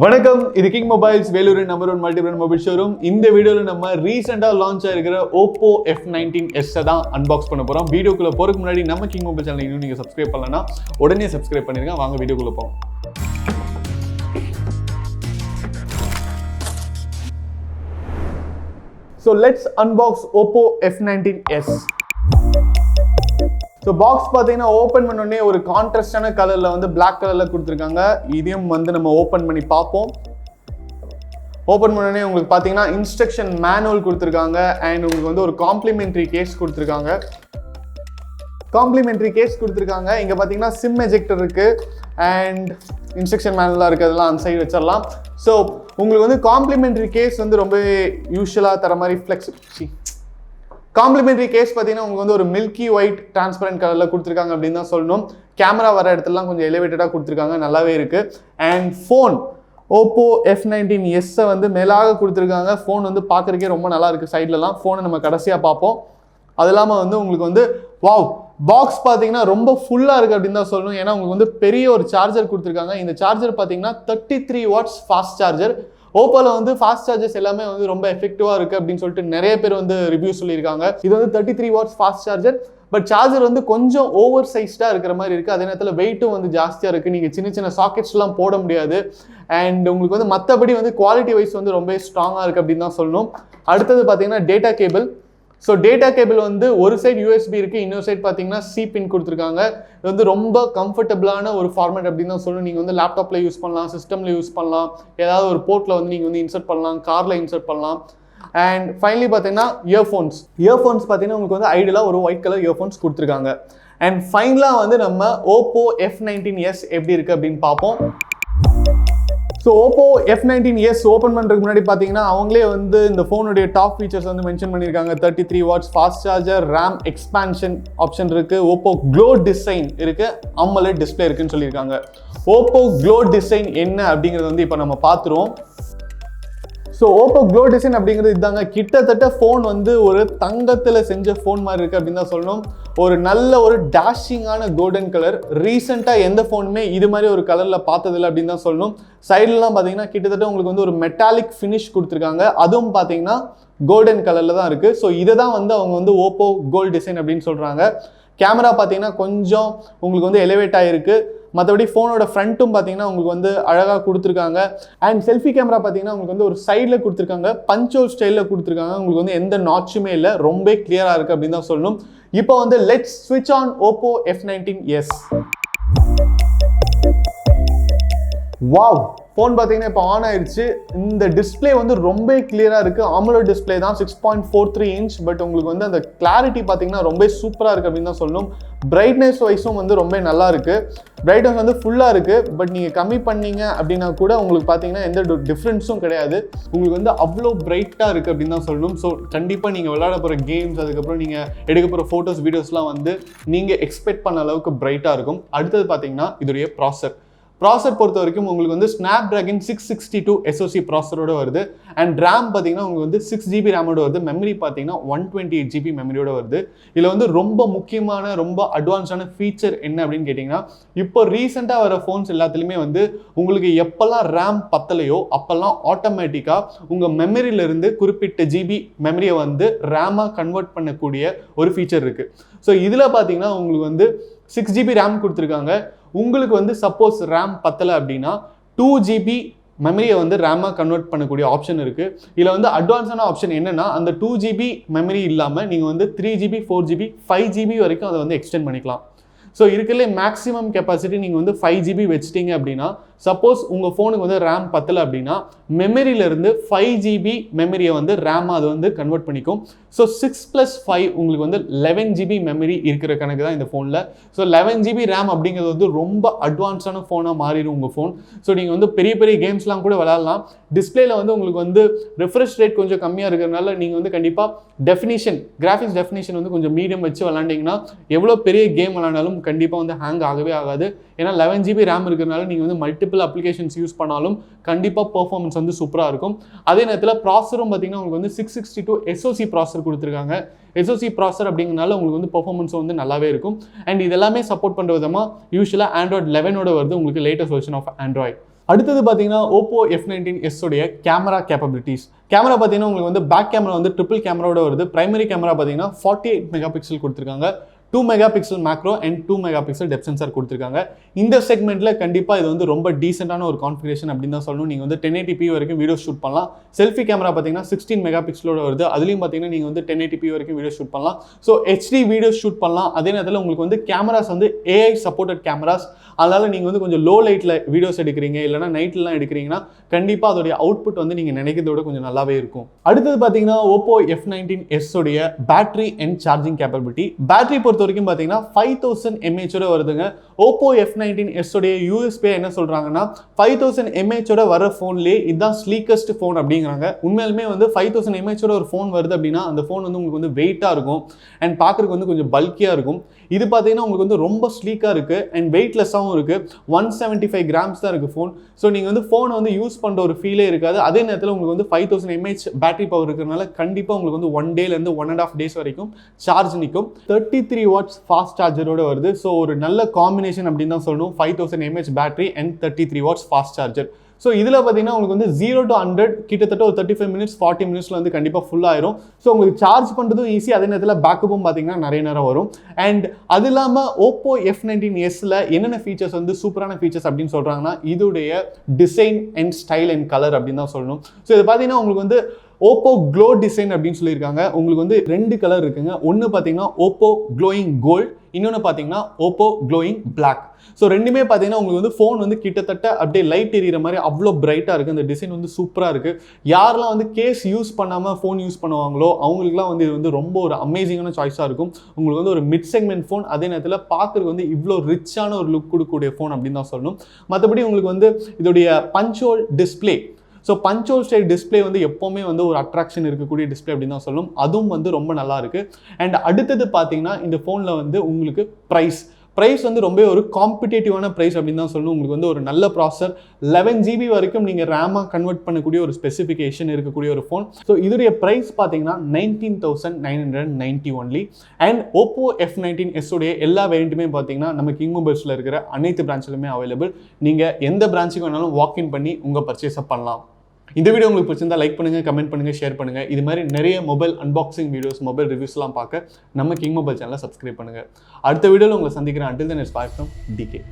வணக்கம், இது king mobiles வேலூரின் number 1 multi brand mobile showroom. இந்த வீடியோவில் நம்ம ரீசெண்டாக லான்ச் ஆகிருக்கிற Oppo F19s தான் அன்பாக்ஸ் பண்ண போகிறோம். வீடியோக்குள்ளே போகிறதுக்கு முன்னாடி நம்ம கிங் மொபைல் சேனல் இன்னும் நீங்கள் சப்ஸ்கிரைப் பண்ணலன்னா உடனே சப்ஸ்கிரைப் பண்ணிருங்க. வாங்க வீடியோக்குள்ளே போவோம். So let's unbox Oppo F19s. So box பார்த்தீங்கன்னா ஓப்பன் பண்ணோடனே ஒரு கான்ட்ராஸ்டான கலரில் வந்து பிளாக் கலரில் கொடுத்துருக்காங்க. இதையும் வந்து நம்ம ஓப்பன் பண்ணி பார்ப்போம். ஓப்பன் பண்ணோடனே உங்களுக்கு பார்த்தீங்கன்னா இன்ஸ்ட்ரக்ஷன் மேனுவல் கொடுத்துருக்காங்க அண்ட் உங்களுக்கு வந்து ஒரு காம்ப்ளிமெண்ட்ரி கேஸ் கொடுத்துருக்காங்க. இங்கே பார்த்தீங்கன்னா சிம் எஜெக்டர் இருக்குது அண்ட் இன்ஸ்ட்ரக்ஷன் மேனுவலாக இருக்குது. அதெல்லாம் அந்த சைடு வச்சிடலாம். ஸோ உங்களுக்கு வந்து காம்ப்ளிமெண்ட்ரி கேஸ் வந்து ரொம்ப யூஸ்வலாக தர மாதிரி காம்ப்ளிமெண்ட்ரி கேஸ் பார்த்தீங்கன்னா உங்களுக்கு வந்து ஒரு மில்கி ஒயிட் டிரான்ஸ்பரண்ட் கலரில் கொடுத்துருக்காங்க அப்படின்னு தான் சொல்லணும். கேமரா வர இடத்துலலாம் கொஞ்சம் எலிவேட்டடாக கொடுத்துருக்காங்க, நல்லாவே இருக்குது. அண்ட் ஃபோன் Oppo F19s வந்து மேலாக கொடுத்துருக்காங்க. ஃபோன் வந்து பார்க்குறதுக்கே ரொம்ப நல்லா இருக்குது. சைட்லலாம் ஃபோனை நம்ம கடைசியாக பார்ப்போம். அது இல்லாமல் வந்து உங்களுக்கு வந்து பாக்ஸ் பார்த்தீங்கன்னா ரொம்ப ஃபுல்லாக இருக்குது அப்படின்னு தான் சொல்லணும். ஏன்னா உங்களுக்கு வந்து பெரிய ஒரு சார்ஜர் கொடுத்துருக்காங்க. இந்த சார்ஜர் பார்த்தீங்கன்னா 33 watts ஃபாஸ்ட் சார்ஜர். ஓப்போல வந்து ஃபாஸ்ட் சார்ஜஸ் எல்லாமே வந்து ரொம்ப எஃபெக்டிவாக இருக்குது அப்படின்னு சொல்லிட்டு நிறைய பேர் வந்து ரிவ்யூ சொல்லியிருக்காங்க. இது வந்து 33 watts fast charger. But charger வந்து கொஞ்சம் ஓவர் சைஸ்டாக இருக்கிற மாதிரி இருக்குது. அதே நேரத்தில் வெயிட்டும் வந்து ஜாஸ்தியாக இருக்குது. நீங்கள் சின்ன சின்ன சாக்கெட்ஸ்லாம் போட முடியாது. அண்ட் உங்களுக்கு வந்து மற்றபடி வந்து குவாலிட்டி வைஸ் வந்து ரொம்ப ஸ்ட்ராங்காக இருக்குது அப்படின்னு தான் சொல்லணும். அடுத்தது பார்த்தீங்கன்னா data cable. So data cable வந்து ஒரு சைடு யூஎஸ்பி இருக்குது, இன்னொரு சைடு பார்த்தீங்கன்னா சி பின் கொடுத்துருக்காங்க. இது வந்து ரொம்ப கம்ஃபர்டபுளான ஒரு ஃபார்மேட் அப்படின்னு தான் சொல்லணும். நீங்கள் வந்து லேப்டாப்பில் யூஸ் பண்ணலாம், சிஸ்டமில் யூஸ் பண்ணலாம், ஏதாவது ஒரு போர்ட்டில் வந்து நீங்கள் வந்து இன்சர்ட் பண்ணலாம், காரில் இன்சர்ட் பண்ணலாம். அண்ட் ஃபைனலி பார்த்தீங்கன்னா இயர்ஃபோன்ஸ் பார்த்தீங்கன்னா உங்களுக்கு வந்து ஐடியலாக ஒரு ஒயிட் கலர் இயர்ஃபோன்ஸ் கொடுத்துருக்காங்க. அண்ட் ஃபைனலாக வந்து நம்ம Oppo F19s எப்படி இருக்குது அப்படின்னு பார்ப்போம். ஸோ Oppo F19s ஓப்பன் பண்ணுறதுக்கு முன்னாடி பார்த்தீங்கன்னா அவங்களே வந்து இந்த ஃபோனுடைய டாப் ஃபீச்சர்ஸ் வந்து மென்ஷன் பண்ணியிருக்காங்க. 33 watts fast charger, RAM expansion option இருக்குது, Oppo க்ளோ டிசைன் இருக்குது, AMOLED டிஸ்பிளே இருக்குன்னு சொல்லியிருக்காங்க. Oppo க்ளோ டிசைன் என்ன அப்படிங்கிறது வந்து இப்போ நம்ம பார்த்துருவோம். ஸோ Oppo க்ளோ டிசைன் அப்படிங்கிறது இதாங்க. கிட்டத்தட்ட ஃபோன் வந்து ஒரு தங்கத்தில் செஞ்ச ஃபோன் மாதிரி இருக்குது அப்படின்னு தான் சொல்லணும். ஒரு நல்ல ஒரு டேஷிங்கான கோல்டன் கலர். ரீசெண்டாக எந்த ஃபோனுமே இது மாதிரி ஒரு கலரில் பார்த்ததில்லை அப்படின்னு தான் சொல்லணும். சைட்லலாம் பார்த்தீங்கன்னா கிட்டத்தட்ட உங்களுக்கு வந்து ஒரு மெட்டாலிக் ஃபினிஷ் கொடுத்துருக்காங்க. அதுவும் பார்த்தீங்கன்னா கோல்டன் கலரில் தான் இருக்குது. ஸோ இதை தான் வந்து அவங்க வந்து Oppo கோல்ட் டிசைன் அப்படின்னு சொல்கிறாங்க. கேமரா பார்த்தீங்கன்னா கொஞ்சம் உங்களுக்கு வந்து எலிவேட் ஆகிருக்கு. மற்றபடி ஃபோனோட ஃப்ரண்ட்டும் பார்த்தீங்கன்னா உங்களுக்கு வந்து அழகாக கொடுத்துருக்காங்க. அண்ட் செல்ஃபி கேமரா பார்த்தீங்கன்னா உங்களுக்கு வந்து ஒரு சைடில் கொடுத்துருக்காங்க, பஞ்சோல் ஸ்டைலில் கொடுத்துருக்காங்க. உங்களுக்கு வந்து எந்த நாட்சுமே இல்லை, ரொம்ப கிளியராக இருக்குது அப்படின்னு தான் சொல்லணும். இப்போ வந்து லெட்ஸ் ஸ்விட்ச் on Oppo F19s. Wow, phone பார்த்தீங்கன்னா இப்போ ஆன் ஆயிடுச்சு. இந்த டிஸ்பிளே வந்து ரொம்ப கிளியராக இருக்குது. AMOLED டிஸ்பிளே தான், 6.43 inch. பட் உங்களுக்கு வந்து அந்த கிளாரிட்டி பார்த்தீங்கன்னா ரொம்ப சூப்பராக இருக்குது அப்படின்னு தான் சொல்லணும். பிரைட்னஸ் வைஸும் வந்து ரொம்ப நல்லா இருக்குது. பிரைட்னஸ் வந்து ஃபுல்லாக இருக்குது. பட் நீங்கள் கம்மி பண்ணீங்க அப்படின்னா கூட உங்களுக்கு பார்த்தீங்கன்னா எந்த டிஃப்ரென்ஸும் கிடையாது. உங்களுக்கு வந்து அவ்வளோ பிரைட்டாக இருக்குது அப்படின்னு தான் சொல்லணும். ஸோ கண்டிப்பாக நீங்கள் விளையாட போகிற கேம்ஸ், அதுக்கப்புறம் நீங்கள் எடுக்க போகிற ஃபோட்டோஸ், வீடியோஸ்லாம் வந்து நீங்கள் எக்ஸ்பெக்ட் பண்ண அளவுக்கு பிரைட்டாக இருக்கும். அடுத்தது பார்த்தீங்கன்னா இதோடைய ப்ராசர் பொறுத்த வரைக்கும் உங்களுக்கு வந்து Snapdragon 662 SoC ப்ராசரோட வருது. அண்ட் ரேம் பார்த்தீங்கன்னா உங்களுக்கு வந்து 6GB ரேமோட வருது. மெமரி பார்த்தீங்கன்னா 128GB மெமரியோட வருது. இதில் வந்து ரொம்ப முக்கியமான ரொம்ப அட்வான்ஸான ஃபீச்சர் என்ன அப்படின்னு கேட்டிங்கன்னா, இப்போ ரீசெண்டாக வர ஃபோன்ஸ் எல்லாத்துலேயுமே வந்து உங்களுக்கு எப்போல்லாம் ரேம் பத்தலையோ அப்போல்லாம் ஆட்டோமேட்டிக்காக உங்கள் மெமரியிலேருந்து குறிப்பிட்ட ஜிபி மெமரியை வந்து ரேமாக கன்வெர்ட் பண்ணக்கூடிய ஒரு ஃபீச்சர் இருக்குது. ஸோ இதில் பார்த்தீங்கன்னா உங்களுக்கு வந்து 6GB ரேம் கொடுத்துருக்காங்க. உங்களுக்கு வந்து சப்போஸ் ரேம் பத்தலை அப்படின்னா 2GB மெமரியை வந்து ரேமாக கன்வெர்ட் பண்ணக்கூடிய ஆப்ஷன் இருக்குது. இதில் வந்து அட்வான்ஸான ஆப்ஷன் என்னென்னா, அந்த 2GB மெமரி இல்லாமல் நீங்கள் வந்து 3GB 4GB 5GB வரைக்கும் அதை வந்து எக்ஸ்டெண்ட் பண்ணிக்கலாம். ஸோ இருக்கிறதுலே மேக்ஸிமம் கெப்பாசிட்டி நீங்கள் வந்து 5GB வச்சுட்டீங்க அப்படின்னா, சப்போஸ் உங்கள் ஃபோனுக்கு வந்து ரேம் பத்தலை அப்படின்னா மெமரியிலேருந்து 5GB மெமரியை வந்து ரேமாக அது வந்து கன்வெர்ட் பண்ணிக்கும். ஸோ 6+5 உங்களுக்கு வந்து 11GB மெமரி இருக்கிற கணக்கு தான் இந்த ஃபோனில். ஸோ 11GB ரேம் அப்படிங்கிறது வந்து ரொம்ப அட்வான்ஸான ஃபோனாக மாறிடும் உங்கள் ஃபோன். ஸோ நீங்கள் வந்து பெரிய பெரிய கேம்ஸ்லாம் கூட விளையாடலாம். டிஸ்பிளேல வந்து உங்களுக்கு வந்து ரெஃப்ரெஷ் ரேட் கொஞ்சம் கம்மியாக இருக்கிறதுனால நீங்கள் வந்து கண்டிப்பாக கிராஃபிக்ஸ் டெஃபினிஷன் வந்து கொஞ்சம் மீடியம் வச்சு விளாண்டிங்கன்னா எவ்வளோ பெரிய கேம் விளாண்டாலும் கண்டிப்பாக வந்து ஹேங் ஆகவே ஆகாது. ஏன்னா 11GB ரேம் இருக்கிறதுனால நீங்கள் வந்து மல்டிபிள் அப்ளிகேஷன்ஸ் யூஸ் பண்ணாலும் கண்டிப்பாக பெர்ஃபார்மன்ஸ் வந்து சூப்பராக இருக்கும். அதே நேரத்தில் ப்ராசரும் பார்த்தீங்கன்னா உங்களுக்கு வந்து 662 SoC ப்ராசர் கொடுத்துருக்காங்க. SoC ப்ராசர் அப்படிங்கிறனால உங்களுக்கு வந்து பெர்ஃபார்மன்ஸ் வந்து நல்லாவே இருக்கும். அண்ட் இதெல்லாமே சப்போர்ட் பண்ணுற விதமாக யூஸ்வலாக Android 11ஓட வருது உங்களுக்கு லேட்டஸ்ட் வெர்ஷன் ஆஃப் Android. அடுத்தது பார்த்தீங்கன்னா Oppo F19s உடைய கேமரா கேப்பபிலிட்டிஸ். கேமரா பார்த்தீங்கன்னா உங்களுக்கு வந்து பேக் கேமரா வந்து ட்ரிபிள் கேமராவோட வருது. பிரைமரி கேமரா பார்த்தீங்கன்னா 48 மெகா பிக்சல் கொடுத்துருக்காங்க. 2 mega pixel macro and 2 mega pixel depth sensor கொடுத்துருக்காங்க. இந்த செக்மெண்ட்ல கண்டிப்பாக இது வந்து ரொம்ப டீசென்டான ஒரு கான்ஃபிகரேஷன் அப்படின்னு தான் சொல்லணும். நீங்கள் வந்து 1080p வரைக்கும் வீடியோ ஷூட் பண்ணலாம். செல்ஃபி கேமரா பார்த்தீங்கன்னா 16 மெகா பிக்சலோட வருது. அதுலேயும் பார்த்தீங்கன்னா நீங்கள் வந்து 1080p வரைக்கும் வீடியோ ஷூட் பண்ணலாம். ஸோ HD வீடியோ ஷூட் பண்ணலாம். அதே நேரத்தில் உங்களுக்கு வந்து கேமராஸ் வந்து AI சப்போர்ட்டட் கேமராஸ். அதனால நீங்கள் வந்து கொஞ்சம் லோ லைட்டில் வீடியோஸ் எடுக்கிறீங்க இல்லைனா நைட்லாம் எடுக்கிறீங்கன்னா கண்டிப்பாக அதோடைய அவுட்புட் வந்து நீங்கள் நினைக்கிறத விட கொஞ்சம் நல்லாவே இருக்கும். அடுத்தது பார்த்தீங்கன்னா Oppo F19s உடைய battery and charging capability. Battery பொறுத்த வரைக்கும் பார்த்தீங்கன்னா 5000 mAh வருதுங்க. Oppo F19s உடைய USP என்ன சொல்றாங்கன்னா 5000 mAh வர ஃபோன்லேயே இதுதான் ஸ்லீக்கஸ்ட் ஃபோன் அப்படிங்கிறாங்க. உண்மையிலுமே வந்து 5000 mAh ஒரு ஃபோன் வருது அப்படின்னா அந்த ஃபோன் வந்து உங்களுக்கு வந்து வெயிட்டாக இருக்கும் அண்ட் பார்க்குறதுக்கு வந்து கொஞ்சம் பல்கியாக இருக்கும். இது பார்த்தீங்கன்னா உங்களுக்கு வந்து ரொம்ப ஸ்லீக்காக இருக்குது அண்ட் வெயிட்லெஸ்ஸாகவும் இருக்குது. 175 கிராம்ஸ் தான் இருக்குது ஃபோன். ஸோ நீங்கள் வந்து ஃபோனை வந்து யூஸ் பண்ணுற ஒரு ஃபீலே இருக்காது. அதே நேரத்தில் உங்களுக்கு வந்து 5000 mAh பேட்டரி பவர் இருக்கிறதுனால கண்டிப்பாக உங்களுக்கு வந்து 1 டேலேருந்து 1.5 days வரைக்கும் சார்ஜ் நிற்கும். 33 வாட்ஸ் ஃபாஸ்ட் சார்ஜரோட வருது. ஸோ ஒரு நல்ல காம்பினேஷன் அப்படின்னு தான் சொல்லணும். 5000 mAh battery and 33 watts fast charger. So இதில் பார்த்தீங்கன்னா உங்களுக்கு வந்து 0 to 100 கிட்டத்தட்ட ஒரு 35 minutes 40 minutesல வந்து கண்டிப்பாக ஃபுல் ஆயிரும். ஸோ உங்களுக்கு சார்ஜ் பண்ணுறதும் ஈஸி. அதே நேரத்தில் பேக்கப்பும் பார்த்தீங்கன்னா நிறைய நேரம் வரும். அண்ட் அது இல்லாமல் Oppo F19sல என்னென்ன ஃபீச்சர்ஸ் வந்து சூப்பரான ஃபீச்சர்ஸ் அப்படின்னு சொல்கிறாங்கன்னா இதோடைய design and style and colour அப்படின்னு தான் சொல்லணும். ஸோ இது பார்த்தீங்கன்னா உங்களுக்கு வந்து Oppo Glow டிசைன் அப்படின்னு சொல்லியிருக்காங்க. உங்களுக்கு வந்து 2 கலர் இருக்குங்க. ஒன்று பார்த்தீங்கன்னா Oppo Glowing Gold, இன்னொன்று பார்த்தீங்கன்னா Oppo Glowing Black. ஸோ ரெண்டுமே பார்த்தீங்கன்னா உங்களுக்கு வந்து ஃபோன் வந்து கிட்டத்தட்ட அப்படியே லைட் எரியிற மாதிரி அவ்வளோ பிரைட்டாக இருக்குது. இந்த டிசைன் வந்து சூப்பராக இருக்குது. யாரெல்லாம் வந்து கேஸ் யூஸ் பண்ணாமல் ஃபோன் யூஸ் பண்ணுவாங்களோ அவங்களுக்குலாம் வந்து இது வந்து ரொம்ப ஒரு அமேசிங்கான சாய்ஸாக இருக்கும். உங்களுக்கு வந்து ஒரு மிட் செக்மெண்ட் ஃபோன், அதே நேரத்தில் பார்க்குறதுக்கு வந்து இவ்வளோ ரிச்சான ஒரு லுக் கொடுக்கக்கூடிய ஃபோன் அப்படின்னு தான் சொல்லணும். மற்றபடி உங்களுக்கு வந்து இதோடைய punch hole display, so punch hole style display வந்து எப்போவுமே வந்து ஒரு அட்ராக்ஷன் இருக்கக்கூடிய டிஸ்பிளே அப்படின்னு தான் சொல்லணும். அதுவும் வந்து ரொம்ப நல்லா இருக்குது. அண்ட் அடுத்தது பார்த்தீங்கன்னா இந்த ஃபோனில் வந்து உங்களுக்கு ப்ரைஸ் வந்து ரொம்ப ஒரு காம்படிட்டிவான ப்ரைஸ் அப்படின்னு தான் சொல்லணும். உங்களுக்கு வந்து ஒரு நல்ல ப்ராசஸர் 11 GB வரைக்கும் நீங்கள் ரேமாக கன்வெர்ட் பண்ணக்கூடிய ஒரு ஸ்பெசிஃபிகேஷன் இருக்கக்கூடிய ஒரு ஃபோன். ஸோ இதோடைய ப்ரைஸ் பார்த்தீங்கன்னா 19,990 ஒன்லி. அண்ட் Oppo F19s உடைய எல்லா வேரியண்ட்டுமே பார்த்தீங்கன்னா நம்ம கிங் மொபைல்ஸில் இருக்கிற அனைத்து பிரான்ச்சிலுமே அவைலபிள். நீங்கள் எந்த பிரான்ச்சுக்கு வேணாலும் வாக்இன் பண்ணி உங்கள் பர்ச்சேஸை பண்ணலாம். இந்த வீடியோ உங்களுக்கு பிடிச்சிருந்தா லைக் பண்ணுங்கள், கமெண்ட் பண்ணுங்கள், ஷேர் பண்ணுங்கள். இது மாதிரி நிறைய மொபைல் அன்பாக்சிங் வீடியோஸ், மொபைல் ரிவ்யூஸ்லாம் பார்க்க நம்ம கிங் மொபைல் சேனலை சப்ஸ்கிரைப் பண்ணுங்கள். அடுத்த வீடியோவில் உங்களை சந்திக்கிறேன். Until then, it's bye from DK.